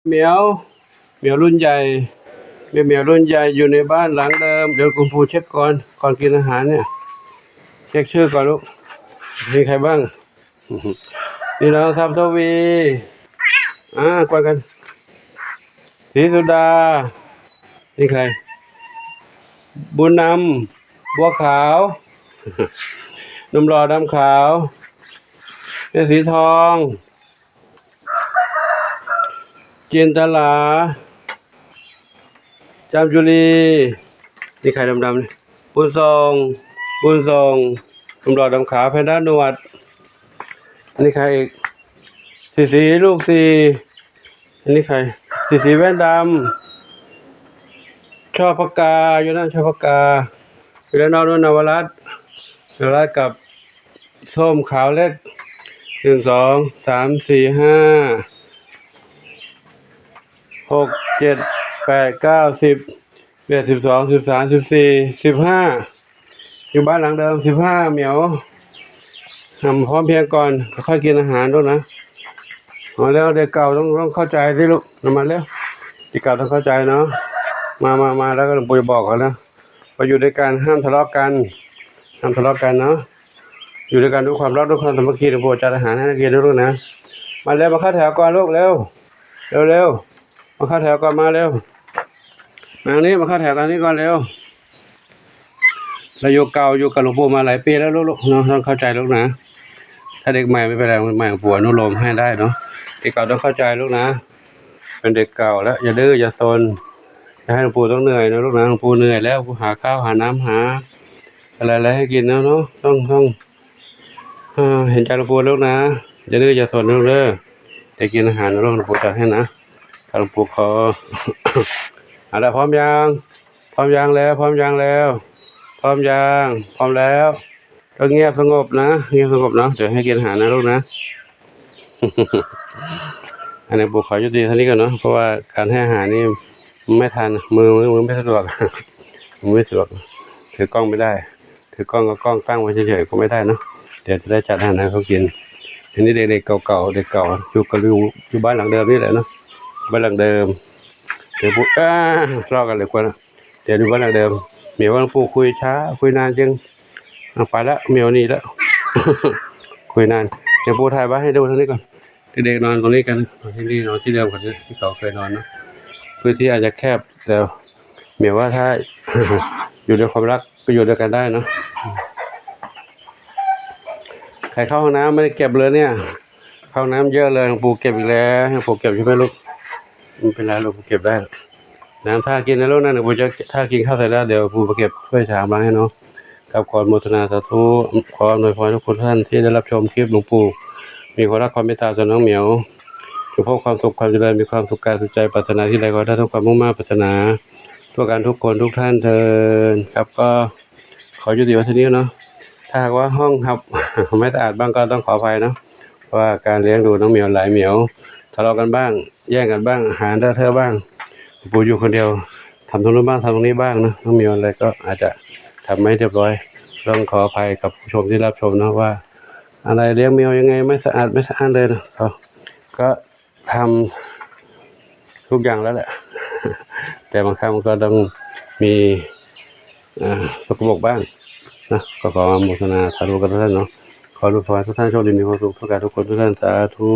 เหมียวเหมียวรุ่นใหญ่เหมียวรุ่นใหญ่อยู่ในบ้านหลังเดิมเดี๋ยวคุณครูเช็คก่อนกินอาหารเนี่ยเช็คชื่อก่อนลูกมีใครบ้างนี่น้องทัพทวีก่อนกันศรีสุดานี่ใครบุญนำบัวขาวหนุ่มหล่อดำขาวแม่สีทองเจียนตลาจามจุลีนี่ใครดำๆนี่บุญทรงหนุ่มหล่อดำขาวแพนด้าหนวดอันนี้ใครอีกสีลูกสีอันนี้ใครสีแว่นดำชอบปากกาอยู่นั่นชอบปากกาอยู่แล้วนอนนวรัตน์กับส้มขาวเล็ก1 2 3 4 5 6 7 8 9 10 11 12 13 14 15อยู่บ้านหลังเดิม15เหมียวทำพร้อมเพียงก่อนค่อยกินอาหารด้วยนะมาแล้วเด็กเก่าต้องเข้าใจสิลูกมาแล้วเด็กเก่าต้องเข้าใจเนาะมาแล้วก็หลวงปู่จะบอกเขานะว่าอยู่ด้วยกันห้ามทะเลาะกันเนาะอยู่ด้วยกันด้วยความรักด้วยความสามัคคีหลวงปู่จัดอาหารให้นักเรียนด้วยลูกนะมาเร็วมาเข้าแถวก่อนลูกเร็วมาเข้าแถวก่อนมาเร็วมานี้มาเข้าแถวกันนี่ก่อนเร็วเราอยู่กับหลวงปู่มาหลายปีแล้วลูกเนาะต้องเข้าใจลูกนะถ้าเด็กใหม่ไม่เป็นไรใหม่หลวงปู่อนุโลมให้ได้เนาะเด็กเก่าต้องเข้าใจลูกนะเป็นเด็กเก่าแล้วอย่าดื้ออย่าซนอย่าให้หลวงปู่ต้องเหนื่อยนะลูกนะหลวงปู่เหนื่อยแล้วหาข้าวหาน้ำหาอะไรให้กินเนาะต้องเห็นใจหลวงปู่ลูกนะอย่าดื้ออย่าซนลูกเด้อได้กินอาหารนะลูกหลวงปู่จัดให้นะหลวงปู่ขออะไรพร้อมยังแล้วต้องเงียบสงบนะเดี๋ยวให้กินอาหารนะลูกนะอันนี้ปู่ขอยุติเท่านี้ก่อนเนาะเพราะว่าการให้อาหารนี่ไม่ทันมือไม่สะดวกมือไม่สะดวกถือกล้องไม่ได้ถือกล้องก็กล้องตั้งไว้เฉยๆก็ไม่ได้เนาะเดี๋ยวจะได้จัดอาหารให้เขากินทีนี้เด็กเก่าอยู่บ้านหลังเดิมนี่แหละเนาะบ้านหลังเดิมเดี๋ยวปู่รอกันเลยกว่านะเดี๋ยวดูบ้านหลังเดิมเหมียวกับปู่คุยช้าคุยนานจึงไปแล้วเหมียวนี่แล้ว คุยนานเดี๋ยวปู่ถ่ายไว้ให้ดูทั้งนี้ก่อนเด็กๆนอนตรงนี้กันที่นี่นอนที่เดิมกันที่เขาเคยนอนเนาะพื้นที่อาจจะแคบแต่เหมียวว่าถ้า อยู่ด้วยความรักก็อยู่ด้วยกันได้เนาะใครเข้าห้องน้ำไม่ได้เก็บเลยเนี่ยเข้าห้องน้ำเยอะเลยหลวงปู่เก็บอีกแล้วหลวงปู่เก็บใช่ไหมลูกไม่เป็นไรหลวงปู่เก็บได้น้ำท่ากินนะลูกนะหลวงปู่จะท่ากินข้าวเสร็จแล้วเดี๋ยวปู่ไปเก็บถ้วยชามล้างให้เนาะกับขออนุโมทนาสาธุขออำนวยพรทุกคนท่านที่ได้รับชมคลิปหลวงปู่มีความรักความเมตตาต่อน้องเหมียวจงพบความสุขความเจริญมีความสุขกายสุขใจปรารถนาที่ใดก็ได้ทุกความมุ่งมั่นปรารถนาทั่วกันทุกคนทุกท่านเทินครับก็ขอยุติไว้ที่นี้เนาะถ้าหากว่าห้องครับ ไม่สะอาดบ้างก็ต้องขออภัยเนาะเพราะว่าการเลี้ยงดูน้องเหมียวหลายเหมียวทะเลาะกันบ้างแย่งกันบ้างหาเธอบ้างปู่อยู่คนเดียวทำตรงนู้นบ้างทำตรงนี้บ้างนะน้องเหมียวอะไรก็อาจจะทำไม่เรียบร้อยต้องขออภัยกับผู้ชมที่รับชมนะว่าอะไรเลี้ยงแมวยังไงไม่สะอาดเลยนะก็ทำทุกอย่างแล้วแหละ แต่บางครั้งมันก็ต้องมีสกปรกบ้างนะก็ขออนุโมทนาสาธุกันทุกท่านเนาะขออวยพรทุกท่านโชคดีมีความสุขทุกการทุกคนทุกท่านสาธุ